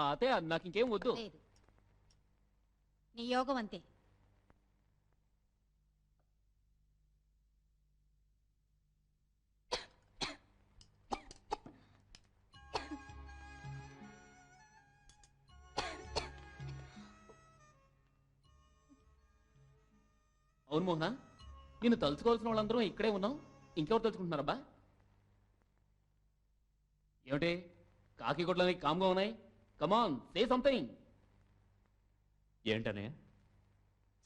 అతే నాకు ఇంకేం వద్దు. లేదు, నీ యోగం అంతే. అవును మోహన, నిన్ను తలుచుకోవాల్సిన వాళ్ళందరూ ఇక్కడే ఉన్నాం, ఇంకెవరు తలుచుకుంటున్నారబ్బా? ఏమిటి కాకి గుడ్లని కామ్గా ఉన్నాయి? కమాన్, సే సంథింగ్. ఏంటనే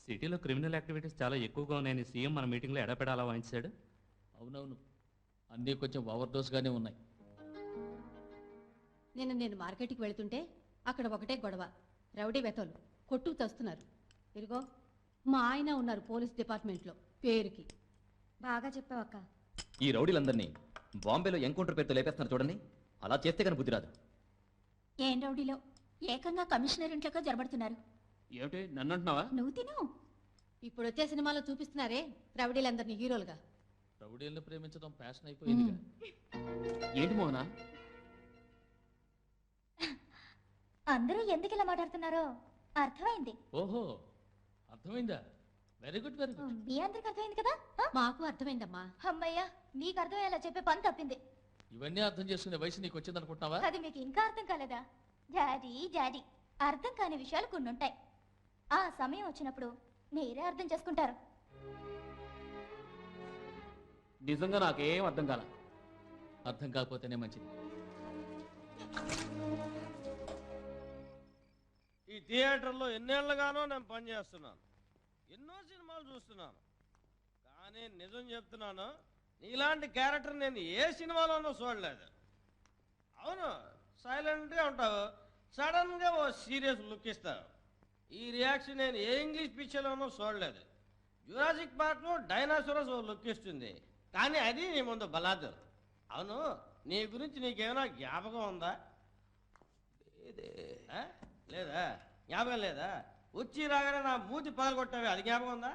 సిటీలో క్రిమినల్ యాక్టివిటీస్ చాలా ఎక్కువగా ఉన్నాయని సీఎం మన మీటింగ్లో ఎడపెడాలా వాయించాడు. అవునవును, అన్నీ కొంచెం ఓవర్ డోస్గానే ఉన్నాయి. నేను మార్కెట్కి వెళుతుంటే అక్కడ ఒకటే గొడవ. రౌడీ వెతలు కొట్టు తెస్తున్నారు. ఇదిగో మా ఆయన ఉన్నారు పోలీస్ డిపార్ట్మెంట్లో పేరుకి. బాగా చెప్పావక్క. ఈ రౌడీలందరినీ బాంబేలో ఎన్కౌంటర్ పేరుతో లేపేస్తున్నారు చూడండి. అలా చేస్తే కానీ బుద్ధి రాదు. ఏం రౌడీలో ఏకంగా కమిషనర్ ఇంట్లోకి జరబడుతున్నారు. ఏమిటి నన్ను అంటున్నావా? నువ్వు తిను. ఇప్పుడు వచ్చే సినిమాలో చూపిస్తున్నారే రౌడీలందరినీ హీరోలుగా. రౌడీలను ప్రేమించడం ప్యాషన్ అయిపోయింది. ఏంటి మోహన? అందరూ ఎందుకు ఇలా మాట్లాడుతున్నారో అర్థమైంది. ఓహో, అర్థమైందా? Very good, very good. మీ అందరికి అర్థమైంది కదా? మాకు అర్థమైందమ్మా. అమ్మయ్యా, నీకు అర్థమయ్యేలా చెప్పే పని తప్పింది. ఇవన్నీ అర్థం చేసుకునే వయసు నీకు వచ్చింది అనుకుంటున్నావా? అది మీకు ఇంకా అర్థం కాలేదా? డాడీ డాడీ, అర్థం కాని విషయాలు కొన్ని ఉంటాయి. ఆ సమయం వచ్చినప్పుడు మీరే అర్థం చేసుకుంటారు. నిజంగా నాకేం అర్థం కాల. అర్థం కాకపోతేనే మంచిది. ఈ థియేటర్లో ఎన్నేళ్లుగానో నేను పనిచేస్తున్నాను, ఎన్నో సినిమాలు చూస్తున్నాను. కానీ నిజం చెప్తున్నాను, నీలాంటి క్యారెక్టర్ నేను ఏ సినిమాలోనూ చూడలేదు. అవును, సైలెంట్గా ఉంటావు, సడన్గా ఓ సీరియస్ లుక్ ఇస్తావు. ఈ రియాక్షన్ నేను ఏ ఇంగ్లీష్ పిక్చర్లోనూ చూడలేదు. జురాసిక్ పార్క్లో డైనాసోరస్ ఓ లుక్ ఇస్తుంది, కానీ అది నీ ముందు బలాదూర్. అవును, నీ గురించి నీకేమైనా జ్ఞాపకం ఉందా? లేదా? జ్ఞాపకం లేదా? వచ్చి రాగానే నా మూతి పగలగొట్టావే, అది జ్ఞాపకం ఉందా?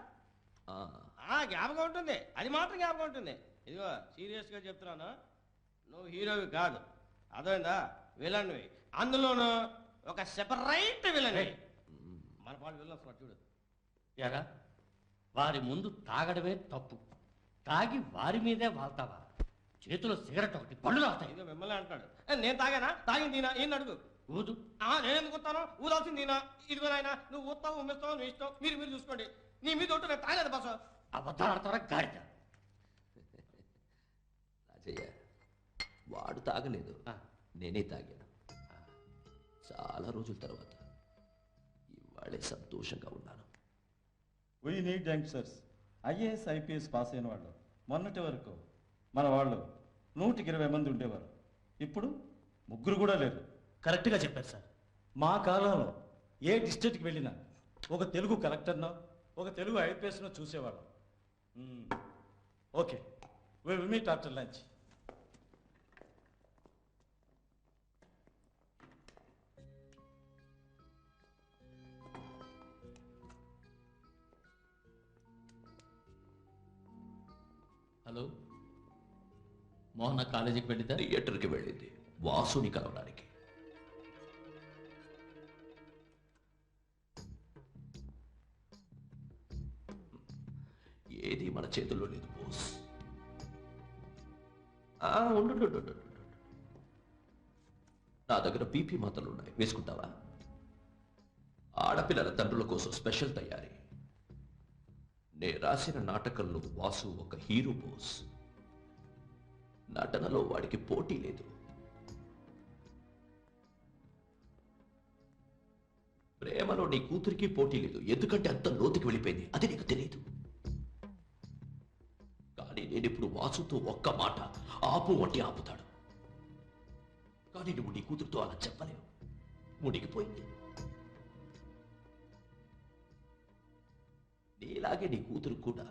జ్ఞాపకం ఉంటుంది, అది మాత్రం జ్ఞాపకం ఉంటుంది. ఇదిగో సీరియస్గా చెప్తున్నాను, నువ్వు హీరోవి కాదు, అర్థమైందా? విలన్వి, అందులోనూ ఒక సెపరేట్ విలన్. మన పాటు విలన్ చూడు. ఎరా, వారి ముందు తాగడమే తప్పు, తాగి వారి మీదే వాళ్తావా? చేతిలో సిగరెట్ ఒకటి పళ్ళు రాస్తాయి. ఇదిగో మిమ్మల్ని అంటాడు. నేను తాగానా? తాగింది తీనా? ఈయన అడుగు. ఊదు. నేను ఎందుకు వస్తాను? ఊదాల్సింది తీనా? ఇదిగో నాయన, నువ్వు ఊస్తావు ఉమ్మిస్తావు, నువ్వు ఇష్టం, మీరు చూసుకోండి. నీ మీద ఒట్టు, నేను తాగలేదు బస్సు. అబద్ధాలు ఆడతారా గాడిద? రాజయ్య, వాడు తాగలేదు, నేనే తాగాను. చాలా రోజుల తర్వాత ఇవాళే సంతోషంగా ఉన్నాను. We need youngsters. IAS IPS pass అయిన వాళ్ళు మొన్నటి వరకు మన వాళ్ళు 120 మంది ఉండేవారు, ఇప్పుడు 3 కూడా లేరు. కరెక్ట్గా చెప్పారు సార్. మా కాలంలో ఏ డిస్ట్రిక్ట్కి వెళ్ళినా ఒక తెలుగు కలెక్టర్నో ఒక తెలుగు ఐపీఎస్నో చూసేవాళ్ళం. Okay, we will meet after lunch. Hello, Mohana కాలేజీకి వెళ్ళిందా? థియేటర్కి వెళ్ళింది వాసుని కలవడానికి. ఏది మన చేతుల్లో లేదు బోస్. ఉండు, నా దగ్గర బీపీ మాత్రలు ఉన్నాయి, వేసుకుంటావా? ఆడపిల్లల తండ్రుల కోసం స్పెషల్ తయారీ. నే రాసిన నాటకంలో వాసు ఒక హీరో బోస్. నటనలో వాడికి పోటీ లేదు. ప్రేమలో నీ కూతురికి పోటీ లేదు, ఎందుకంటే అంత లోతుకి వెళ్ళిపోయింది, అది నీకు తెలియదు. కానీ నేనిప్పుడు వాసుతో ఒక్క మాట ఆపు అంటే ఆపుతాడు. కానీ నువ్వు నీ కూతురుతో అలా చెప్పలేవు, మునిగిపోయింది. నీలాగే నీ కూతురు కూడా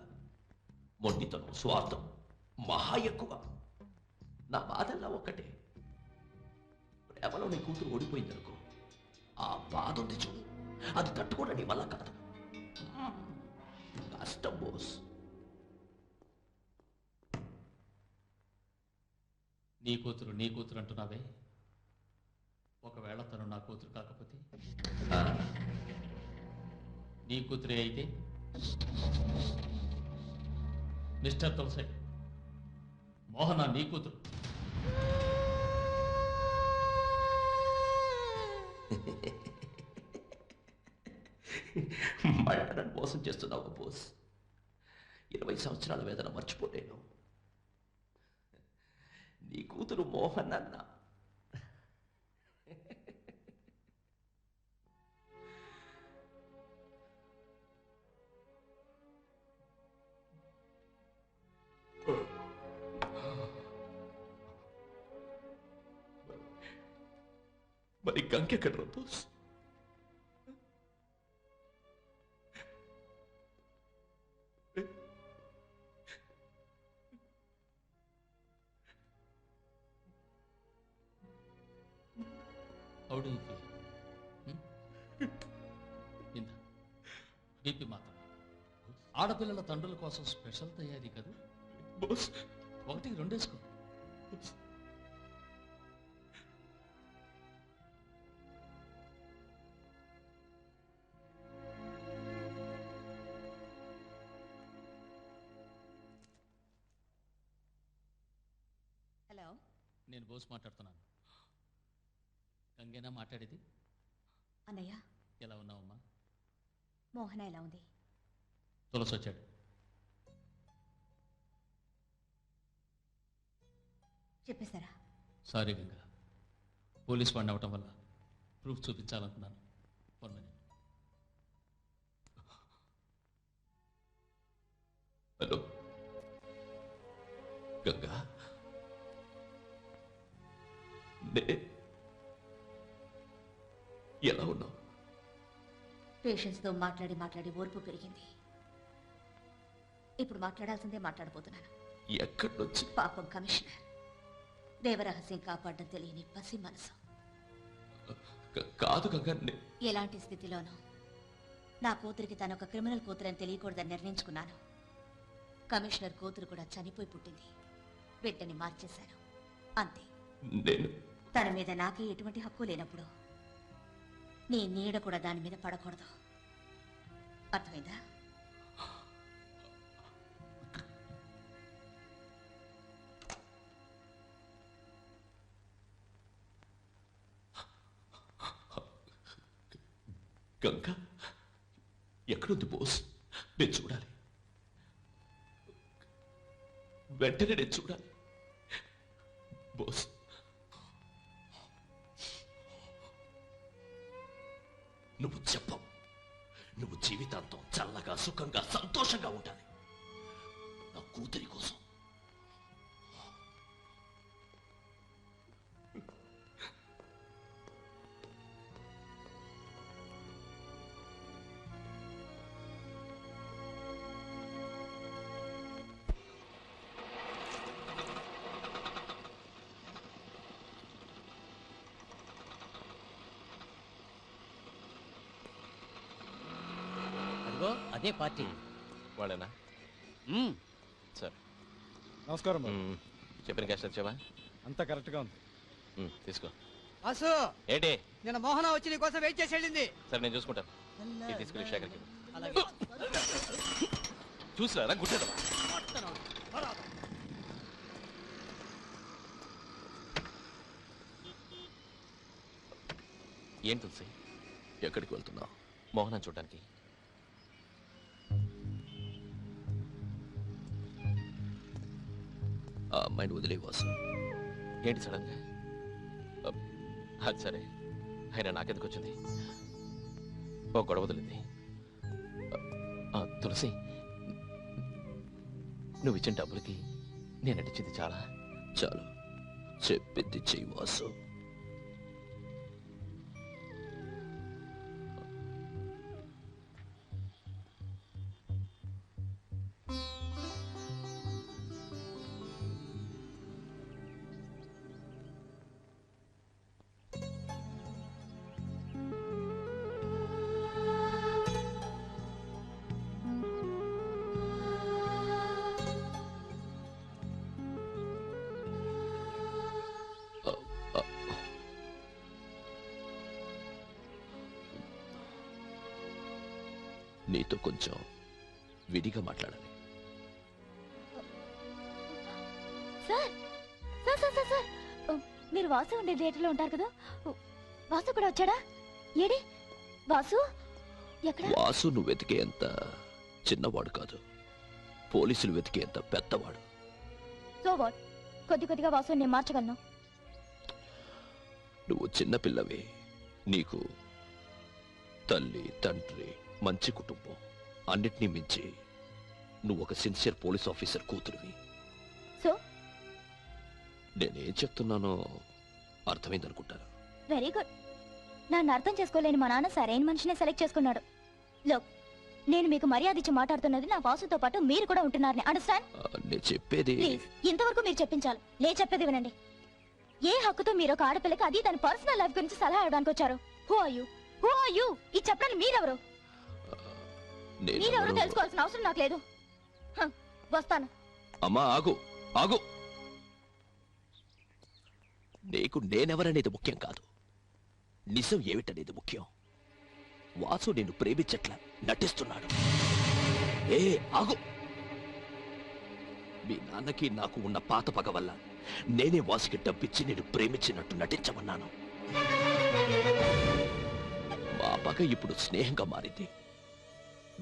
మొండితనం, స్వార్థం మహా ఎక్కువ. నా బాధల్లా ఒక్కటే, ప్రేమలో నీ కూతురు ఓడిపోయిందనుకో, ఆ బాధ ఉంది చూడు, అది తట్టుకోవడం నీ వల్ల కాదు. కష్టం బోస్. నీ కూతురు అంటున్నావే, ఒకవేళ తను నా కూతురు కాకపోతే ఆ, నీ కూతురే అయితే? మిస్టర్ తులసి, మోహన నీ కూతురు. మళ్ళా నన్ను మోసం చేస్తున్నావు బోస్. 20 సంవత్సరాల వేదన మర్చిపోలేను. నీ కూతురు మోహన్ అన్న. మరి గంకెక్కడ boss? How do you feel? ఇంత బీపీ మాత్రం. ఆడపిల్లల తండ్రుల కోసం స్పెషల్ తయారీ కదా బోస్. 1 2 వేసుకో. హలో, నేను బోస్ మాట్లాడుతున్నాను. గంగేనా మాట్లాడేది? అన్నయ్య, ఎలా ఉన్నావమ్మా? మోహన ఎలా ఉంది? తులసి వచ్చాడు. చెప్పేశారా? సారీ గంగా, పోలీస్ వాడిని అవ్వటం వల్ల ప్రూఫ్ చూపించాలనుకున్నాను. 1 minute. హలో గంగా, ఎలా ఉన్నావు? పేషెంట్స్తో మాట్లాడి మాట్లాడి ఓర్పు పెరిగింది. ఇప్పుడు మాట్లాడాల్సిందే మాట్లాడబోతున్నాను. ఎక్కడి నుంచి? పాపం కమిషనర్. దేవరహస్యం కాపాడడం తెలియని పసి మనసు. కాదు గంగా, ఎలాంటి స్థితిలోనూ నా కూతురికి తను ఒక క్రిమినల్ కూతురని తెలియకూడదని నిర్ణయించుకున్నాను. కమిషనర్ కూతురు కూడా చనిపోయి పుట్టింది. బిడ్డని మార్చేశాను, అంతే. తన మీద నాకే ఎటువంటి హక్కు లేనప్పుడు నీ నీడ కూడా దాని మీద పడకూడదు. అర్థమైందా? గంగా ఎక్కడుంది బోస్? నేను చూడాలి, వెంటనే నేను చూడాలి బోస్. నువ్వు చెప్పవు. నువ్వు జీవితాంతం చల్లగా సుఖంగా సంతోషంగా ఉండాలి నా కూతురి కోసం. అదే పార్టీ వాళ్ళేనా? సరే, నమస్కారం. చెప్పిన క్యాష్ వచ్చావా? అంతా కరెక్ట్గా ఉంది. తీసుకో. అసు, ఏంటి? నిన్న మోహన వచ్చి నీ కోసం వెయిట్ చేసి వెళ్ళింది. సరే, నేను చూసుకుంటాను. ఇది తీసుకుని శేఖర్కి అలాగే. చూసిరా గుట్టేదా? ఏం తులసి, ఎక్కడికి వెళ్తున్నావు? మోహనం చూడడానికి. ఆ అమ్మాయిని వదిలే వాసు. ఏంటి సడన్గా? అది సరే, అయినా నాకెందుకు వచ్చింది? ఓ గొడవ వదిలింది. తులసి, నువ్వు ఇచ్చిన డబ్బులకి నేను నటించింది చాలా. చాలు, చెప్పింది చెయ్యి వాసు. నీతో కొంచెం విడిగా మాట్లాడాలి. Sir sir sir sir sir మీరు వాసు ఉండే థియేటర్లో ఉంటారు కదా, వాసు కూడా వచ్చాడా? ఏడి వాసు? ఎక్కడ? వాసు నువ్వు వెతికేంత చిన్నవాడు కాదు, పోలీసులు వెతికేంత పెద్దవాడు. సో వాట్, కొద్ది కొద్దిగా వాసు నేను మార్చగలను. నువ్వు చిన్నపిల్లవే, నీకు తల్లి తండ్రి మంచి కుటుంబం, అన్నిటినీ మించి నువ్వు ఒక సిన్సియర్ పోలీస్ ఆఫీసర్ కూతురువి. సో నేనేం చెప్తున్నానో అర్థమైందనుకుంటాను. Very good. నన్ను అర్థం చేసుకోలేని మా నాన్న సరైన మనిషినే సెలెక్ట్ చేసుకున్నాడు. లోక్, నేను మీకు మర్యాద ఇచ్చి మాట్లాడుతున్నది నా వాసుతో పాటు మీరు కూడా ఉంటున్నారని అండర్స్టాండ్? నేను చెప్పేది ప్లీజ్, ఇంతవరకు మీరు చెప్పించాలి. నేను చెప్పేది వినండి. ఏ హక్కుతో మీరు ఒక ఆడపిల్లకి అది తన పర్సనల్ లైఫ్ గురించి సలహా ఇవ్వడానికి వచ్చారు? Who are you? Who are you? ఇది చెప్పడానికి మీరెవరు? మీరెవరు తెలుసుకోవాల్సిన అవసరం నాకు లేదు. వస్తాను. అమ్మా ఆగు ఆగు. నీకు నేనెవరనేది ముఖ్యం కాదు, నిజం ఏమిటనేది ముఖ్యం. వాసు నేను ప్రేమించట్లా నటిస్తున్నాడు. ఏ ఆగు. మీ నాన్నకి నాకు ఉన్న పాత పగ వల్ల నేనే వాసుకి డబ్బిచ్చి నేను ప్రేమించినట్టు నటించమన్నాను. మా పగ ఇప్పుడు స్నేహంగా మారింది.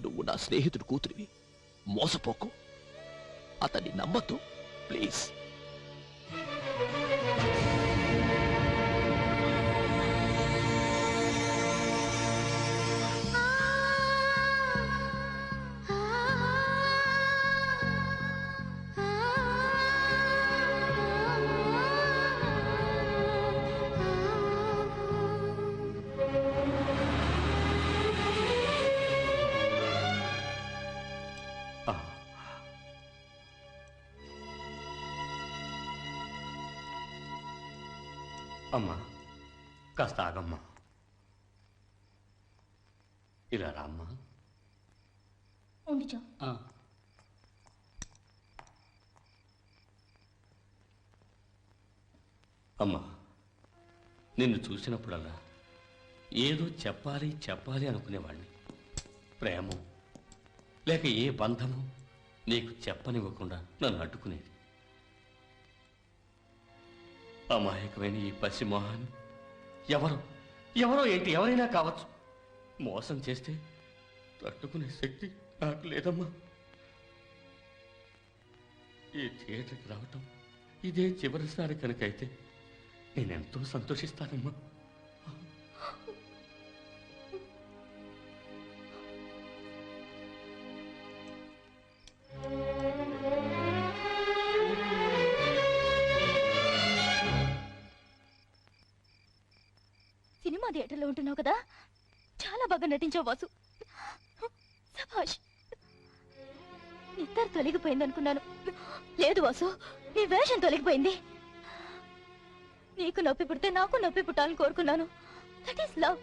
నువ్వు నా స్నేహితుడు కూతురివి, మోసపోకు. అతన్ని నమ్మద్దు ప్లీజ్. అమ్మా కాస్త ఆగమ్మా. ఇలా రామ్మా. ఉండిచో. అమ్మా, నిన్ను చూసినప్పుడల్లా ఏదో చెప్పాలి చెప్పాలి అనుకునేవాడిని. ప్రేమ లేక ఏ బంధము నీకు చెప్పనివ్వకుండా నన్ను అడ్డుకునేది. అమాయకమైన ఈ పసిమోహాన్ని ఎవరో ఏంటి ఎవరైనా కావచ్చు, మోసం చేస్తే తట్టుకునే శక్తి నాకు లేదమ్మా. ఈ థియేటర్కి రావటం ఇదే చివరిసారి కనుకైతే నేనెంతో సంతోషిస్తానమ్మా. సినిమా థియేటర్లో ఉంటున్నావు కదా, చాలా బాగా నటించావు వాసు. సభాష్. నిద్ర తొలగిపోయింది అనుకున్నాను. లేదు వాసు, నీ వేషం తొలగిపోయింది. నీకు నొప్పి పుడితే నాకు నొప్పి పుట్టాలని కోరుకున్నాను. That is love.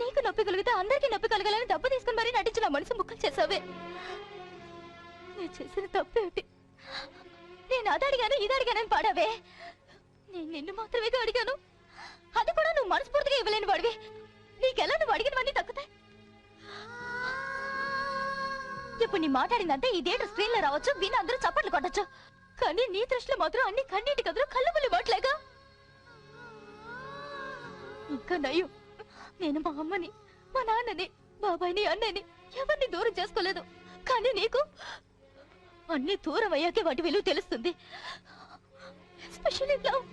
నీకు నొప్పి కలిగితే అందరికీ నొప్పి కలగాలని దెబ్బ తీసుకుని మరీ నటించిన మనసు ముక్కలు చేసావే. నేను చేసిన తప్పేమిటి? నేను అది అడిగాను ఇది అడిగానని పాడావే. నేను నిన్ను మాత్రమే అడిగాను, అది కూడా నువ్వు మనస్ఫూర్తిగా ఇవ్వలేని వాడివి. నీకెలా నువ్వు అడిగినవన్నీ తక్కుతాయి. ఇప్పుడు నీ మాట్లాడిందంటే ఈ థియేటర్ స్క్రీన్ లో రావచ్చు, విని అందరూ చప్పట్లు కొట్టచ్చు. కానీ నీ దృష్టిలో మాత్రం అన్ని కన్నీటి కథలు కళ్ళు పుల్లి మాటలేగా. ఇంకా నయ్యం, నేను మా అమ్మని మా నాన్నని బాబాయిని అన్నని ఎవరిని దూరం చేసుకోలేదు. కానీ నీకు అన్ని దూరం అయ్యాకే వాటి విలువ తెలుస్తుంది. Especially love.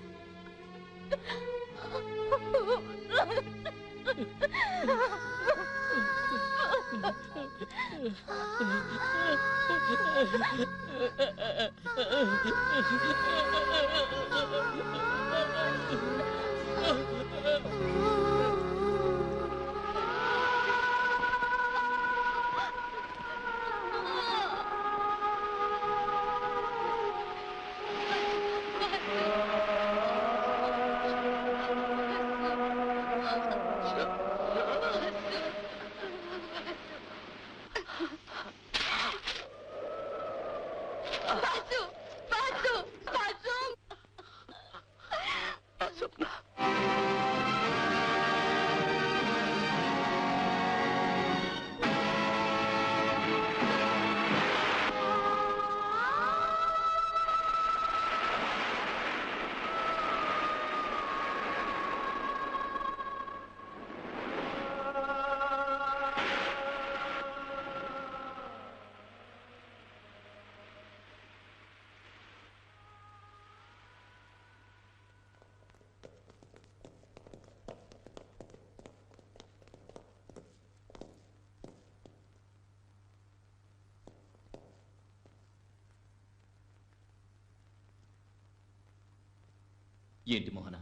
ఏంటి మోహన,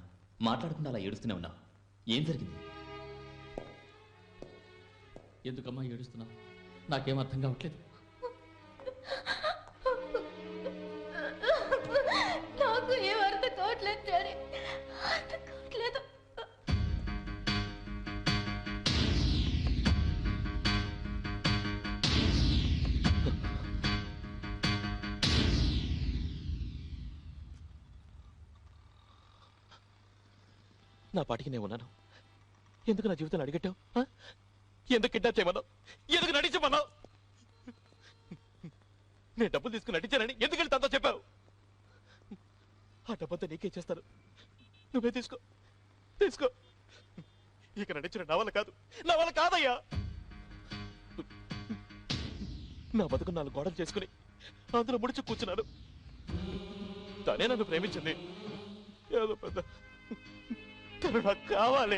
మాట్లాడకుండా అలా ఏడుస్తూనే ఉన్నావు? ఏం జరిగింది? ఎందుకమ్మా ఏడుస్తున్నావు? నాకేం అర్థం కావట్లేదు. నాకు ఏం అర్థం కావట్లేదు డాడీ, అర్థం కావట్లేదు. నా పాటికి నేను ఉన్నాను. ఎందుకు నా జీవితాన్ని అడిగట్టావు? ఎందుకు కిడ్నాప్ చేయమన్నావు? ఎందుకు నటించమన్నావు? నేను డబ్బులు తీసుకుని నటించానని ఎందుకు వెళ్ళి తనతో చెప్పావు? ఆ డబ్బంతా నీకే చేస్తాను, నువ్వే తీసుకో తీసుకో. ఇక నటించిన నా వల్ల కాదు, నా వల్ల కాదయ్యా. నా బతుకు 4 గోడలు చేసుకుని అందులో ముడిచి కూర్చున్నాను. తనే నన్ను ప్రేమించింది. ఏదో పెద్ద తను నాకు కావాలి.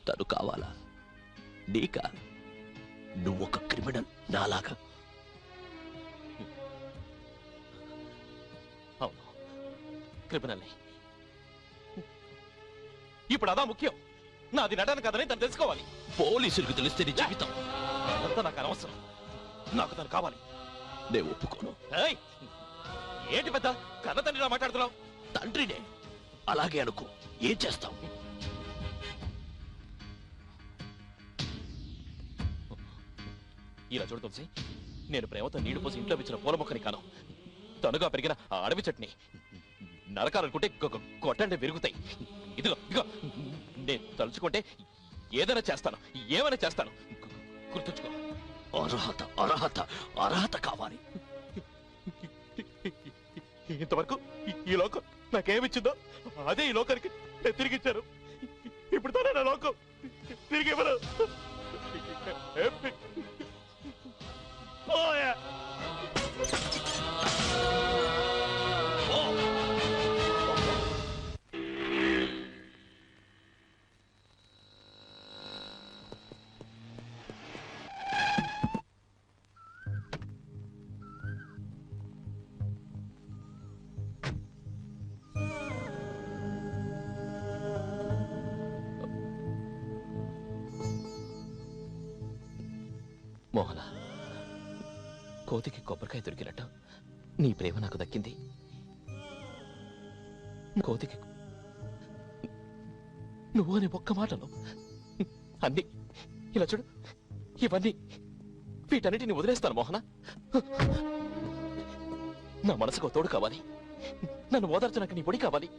తను కావాలా? నీకా? నువ్వొక క్రిమినల్ నాలాగా. అవును, క్రిమినల్ని. ఇప్పుడు అదా ముఖ్యం. నాది నటన కదని తను తెలుసుకోవాలి. పోలీసులకు తెలిస్తే నీ జీవితం. అదంతా నాకు అనవసరం. నాకు తను కావాలి. నేను ఒప్పుకోను. ఏంటి పెద్ద కన్న తండ్రిలా మాట్లాడుతున్నావు? తండ్రినే. అలాగే అనుకో. ఏం చేస్తావు? ఇలా చూడు తులసి, నేను ప్రేమతో నీళ్లు పోసి ఇంట్లో పెంచిన పూల మొక్కని కాను. తనుగా పెరిగిన ఆ అడవి చట్నీ. నరకాలనుకుంటే కొట్టండి విరుగుతాయి. ఇదిగో ఇదిగో, నేను తలుచుకుంటే ఏదైనా చేస్తాను, ఏమైనా చేస్తాను. గుర్తుంచుకో. అర్హత అర్హత అర్హత కావాలి. ఇంతవరకు ఈ లోకం నాకేమిచ్చిందో అదే ఈ లోకానికి తిరిగిచ్చారు. ఇప్పుడు తనే నా లోకం తిరిగి ఇవ్వరు. మోహన, కోతికి కొబ్బరికాయ దొరికినట్టు నీ ప్రేమ నాకు దక్కింది. కోతికి నువ్వు అనే ఒక్క మాటను అన్ని ఇలా చూడు, ఇవన్నీ వీటన్నిటిని వదిలేస్తాను మోహన. నా మనసుకు తోడు కావాలి. నన్ను ఓదార్చడానికి నీ పొడి కావాలి.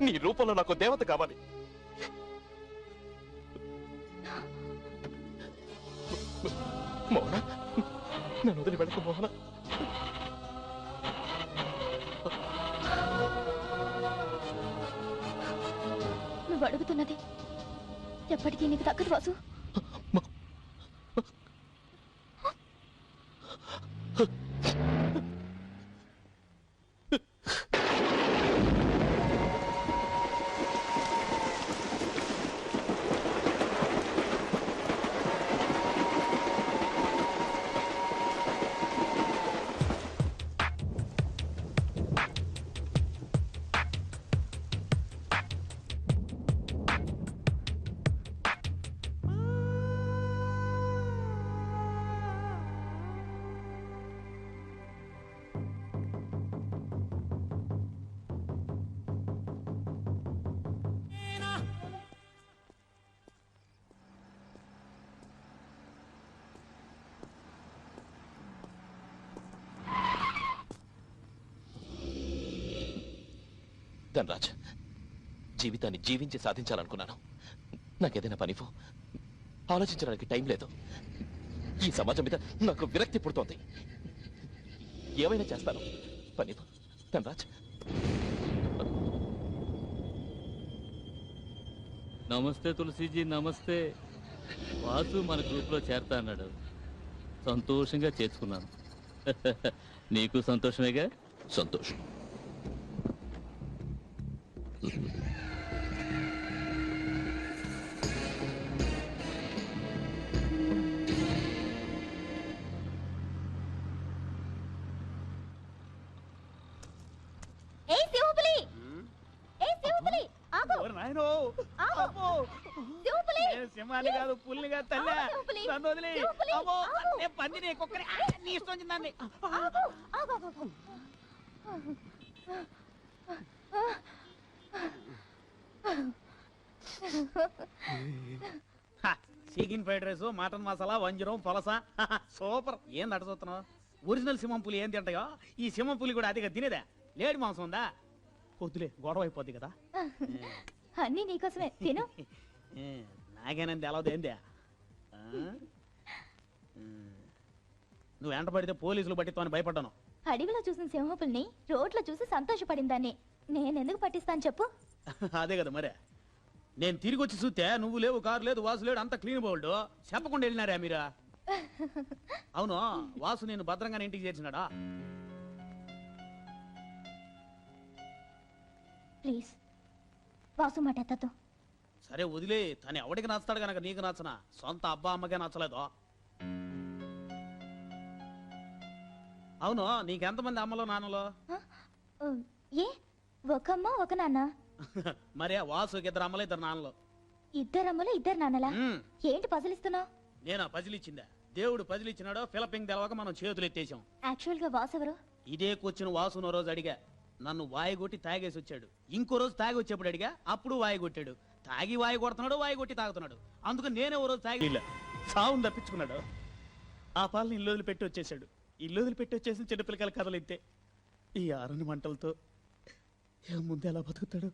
నీ రూపంలో నాకు దేవత కావాలి. మోహన, నన్ను వదిలి వెళ్ళకు మోహన. నువ్వు అడుగుతున్నది ఎప్పటికీ నీకు దక్కదు వాసు. ధనరాజ్, జీవితాన్ని జీవించి సాధించాలనుకున్నాను. నాకేదైనా పనిఫో ఆలోచించడానికి టైం లేదు. ఈ సమాజం మీద నాకు విరక్తి పుడుతోంది. ఏమైనా చేస్తాను. పనిఫో ధనరాజ్. నమస్తే తులసీజీ, నమస్తే. వాసు మన గ్రూప్లో చేరతా అన్నాడు. సంతోషంగా చేర్చుకున్నాను. నీకు సంతోషమేగా? సంతోషం. నాయనో అమ్మో నేను సింహాన్ని కాదు పుల్ని కాదు తల్లి నన్ను వదిలే అమ్మో నేను పందిని కుక్కని నీ ఇష్టం వచ్చిందాన్ని chicken fried rice mutton masala వంజరం పొలస సూపర్ ఏం చూస్తున్నావు ఒరిజినల్ సింహం పులి ఏం తింటాయో ఈ సింహం పులి కూడా అదిగా తినేదా లేడి మాంసం ఉందా వద్దులే గొడవ అయిపోద్ది కదా అన్నీ నీకోసమే తిను నాకేనంది ఎలా ఏందే నువ్వు వెంట పడితే పోలీసులు పట్టితో అని భయపడ్డాను అడవిలో చూసిన సింహపుల్ని రోడ్లో చూసి సంతోషపడిందాన్ని నేనెందుకు పట్టిస్తాను చెప్పు అదే కదా మరే నేను తిరిగి వచ్చి చూస్తే నువ్వు లేవు కారు లేదు వాసు లేడు అంత క్లీన్ బోల్డ్ చెప్పకుండా వెళ్ళినారా మీరా అవును వాసు నేను భద్రంగానే ఇంటికి చేర్చినాడా ప్లీజ్ వాసు మాట ఎత్తద్దు సరే వదిలే తను ఎవడికి నచ్చుతాడు కనుక నీకు నచ్చనా సొంత అబ్బా అమ్మకే నచ్చలేదు అవును నీకెంతమంది అమ్మలో నాన్నలో ఏ ఒక అమ్మ ఒక నాన్న మరే వాసుకి ఇద్దరు అమ్మలు ఇద్దరు నాన్నలు ఇద్దరమ్మలు ఇద్దరు నాన్నలా ఏంటి పజిలిస్తున్నావు నేనా పజిలిచ్చిందా దేవుడు పజిలిచ్చినాడో ఫిలపింగ్ తెలవక మనం చేతులు ఎత్తేసాం యాక్చువల్ గా వాసు ఎవరు ఇదే కూర్చుని వాసునో రోజు అడిగా నన్ను వాయి కొట్టి తాగేసి వచ్చాడు ఇంకో రోజు తాగి వచ్చేప్పుడు అడిగా అప్పుడు వాయి కొట్టాడు తాగి వాయి కొడుతున్నాడు వాయి కొట్టి తాగుతున్నాడు అందుకు నేనే ఓ రోజు తాగి సావును తప్పించుకున్నాడు ఆ పాలని ఇల్లు వదిలిపెట్టి వచ్చేసాడు ఇల్లు వదిలిపెట్టి వచ్చేసిన చిన్నపిల్లకాయల కథలు ఇంతే ఈ ఆరుని మంటలతో ముందు ఎలా బతుకుతాడు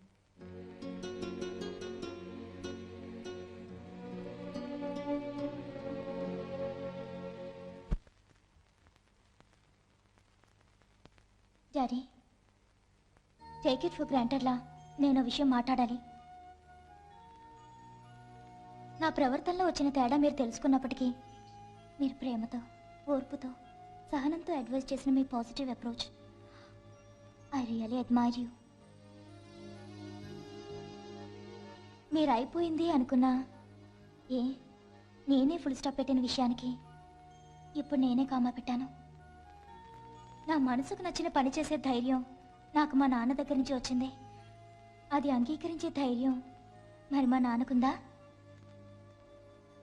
డాడీ టేక్ ఇట్ ఫర్ గ్రాంటెడ్లా నేను విషయం మాట్లాడాలి నా ప్రవర్తనలో వచ్చిన తేడా మీరు తెలుసుకున్నప్పటికీ మీరు ప్రేమతో ఓర్పుతో సహనంతో అడ్వైజ్ చేసిన మీ positive approach I really admire you మీరు అయిపోయింది అనుకున్నా నేనే ఫుల్ స్టాప్ పెట్టిన విషయానికి ఇప్పుడు నేనే కామా పెట్టాను నా మనసుకు నచ్చిన పని చేసే ధైర్యం నాకు మా నాన్న దగ్గర నుంచి వచ్చింది అది అంగీకరించే ధైర్యం మరి మా నాన్నకుందా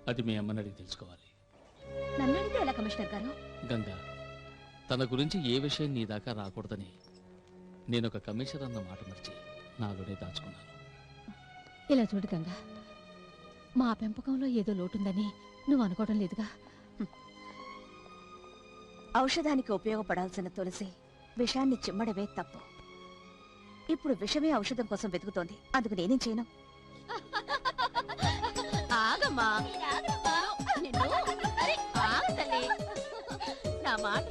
అది మీ అమ్మని అడిగి తెలుసుకోవాలి నన్ను అడిగితే ఎలా కమిషనర్ గారు గంగా తన గురించి ఏ విషయం నీ దాకా రాకూడదని నేను ఒక కమిషనర్ అన్న మాట మర్చి నాలోనే దాచుకున్నాను ఇలా చూడు గంగా మా పెంపకంలో ఏదో లోటుందని నువ్వు అనుకోవడం లేదుగా ఔషధానికి ఉపయోగపడాల్సిన తులసి విషాన్ని చిమ్మడమే తప్పు ఇప్పుడు విషమే ఔషధం కోసం వెతుకుతోంది అందుకు నేనేం చేయను ఆగమ్మా నా మాట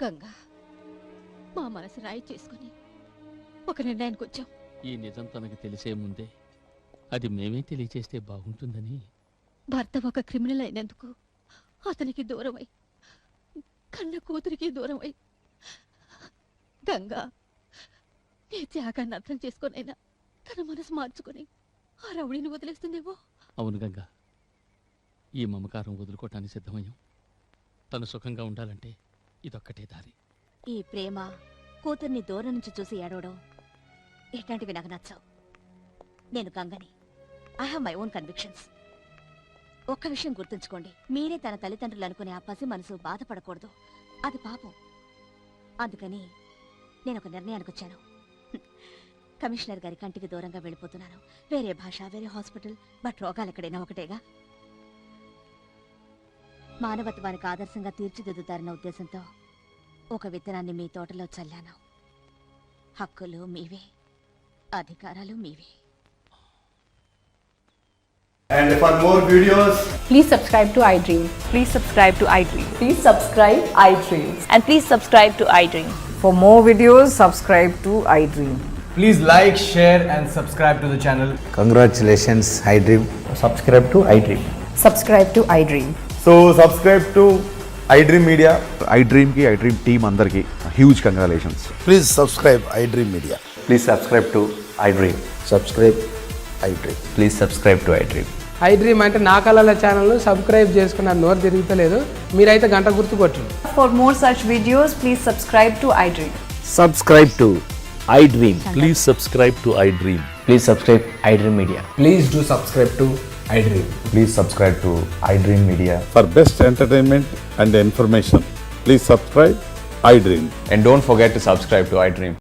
గంగా మా మనసు రాయి చేసుకుని ఒక నిర్ణయానికి వచ్చాం ఈ నిజం తనకు తెలిసే ముందే అది మేమే తెలియచేస్తే బాగుంటుందని భర్త ఒక క్రిమినల్ అయినందుకు అతనికి దూరమై కన్న కూతురికి దూరమై గంగా నీ త్యాగాన్ని అర్థం చేసుకునైనా తన మనసు మార్చుకుని ఆ రౌడీని వదిలేస్తుందేమో అవును గంగా ఈ మమకారం వదులుకోవటానికి సిద్ధమయ్యాం తను సుఖంగా ఉండాలంటే ఇదొక్కటే దారి ఈ ప్రేమ కూతుర్ని దూరం నుంచి చూసి ఏడవడం ఇట్లాంటివి నాకు నచ్చావు నేను గంగని I have my own convictions ఒక్క విషయం గుర్తుంచుకోండి మీరే తన తల్లిదండ్రులు అనుకునే ఆ పసి మనసు బాధపడకూడదు అది పాపం అందుకని నేను ఒక నిర్ణయానికి వచ్చాను కమిషనర్ గారి కంటికి దూరంగా వెళ్ళిపోతున్నాను వేరే భాష వేరే హాస్పిటల్ బట్ రోగాలు ఎక్కడైనా ఒకటేగా మానవత్వానికి ఆదర్శంగా తీర్చిదిద్దుతారన్న ఉద్దేశంతో ఒక విత్తనాన్ని మీ తోటలో చల్లాను హక్కులు మీవే అధికారాలు మీవే And for more videos, please subscribe to iDream. Please subscribe to iDream. Please subscribe iDream. And please subscribe to iDream. For more videos, subscribe to iDream. please like, share and subscribe to the channel. Congratulations, iDream. Subscribe to iDream. Subscribe to iDream. So subscribe to iDream Media. iDream ki iDream team andarki huge congratulations. Please subscribe iDream Media. Please subscribe to iDream. Subscribe iDream. Please subscribe to iDream. I dream అంటే నా కళల ఛానల్ను subscribe చేసుకున్న నోరు తిరుగుతలేదు మీరైతే గంట గుర్తు కొట్టండి. For more such videos, please subscribe to iDream. Subscribe to iDream. Please subscribe to iDream. Please subscribe iDream Media. Please do subscribe to iDream. Please subscribe to iDream Media. For best entertainment and information, please subscribe iDream. And don't forget to subscribe to iDream.